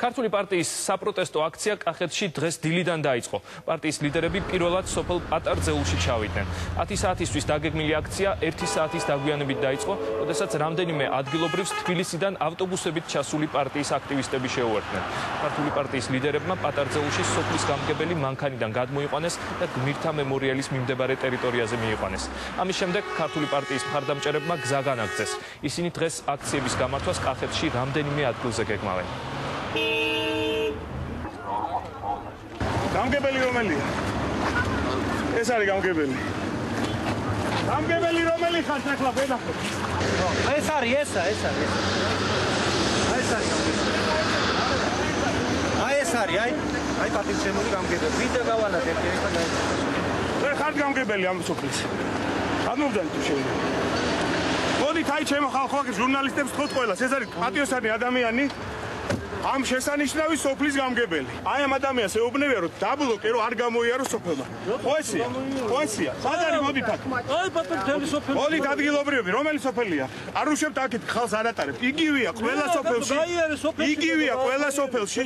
ქართული პარტიის საპროტესტო აქცია კახეთში დღეს დილიდან დაიწყო. პარტიის ლიდერები პირველად სოფელ პატარძეულში ჩავიდნენ. 10 საათისთვის დაგეგმილი აქცია 1 საათის დაგვიანებით დაიწყო, როდესაც რამდენიმე ადგილობრივს თბილისიდან ავტობუსებით ჩასული პარტიის აქტივისტები შეუერთდნენ. ქართული პარტიის ლიდერებმა პატარძეულში სოფლის გამგებელი მანქანიდან გადმოიყვანეს და გმირთა მემორიალის მიმდებარე ტერიტორიაზე მიიყვანეს. ამის შემდეგ ქართული პარტიის მხარდამჭერებმა გზა განაგრძეს. ისინი დღეს აქციების გამართვას კახეთში რამდენიმე ადგილზე გეგმავენ. გამგებელი რომელია? ეს არის გამგებელი. გამგებელი რომელი ხარ ახლა ვენახო? ეს არის. ეს არის გამგებელი. ეს არის, აი პატივცემული გამგებელი. ვიდეო გავალათ ერთი და ვერ ხარ გამგებელი ამ სოფლის. გამოვდან თუ შეიძლება. მოდით აი ჩემო ხალხო, ჟურნალისტებს თქოთ ყველას, ეს არის პატიოსანი ადამიანი. ამ შესანიშნავი სოფლის გამგებელი. აი ამ ადამიანს ეუბნებია რომ დაბლოკე რომ არ გამოიარო სოფელმა. ხო ესია. სად არის მოდით აქ? აი პატივცემული სოფელი. მოდით ადგილობრივები, რომელი სოფელია? არ უშვებთ აქეთ ხალხს არ ატარებთ. იგივეა ყველა სოფელში. იგივეა ყველა სოფელში.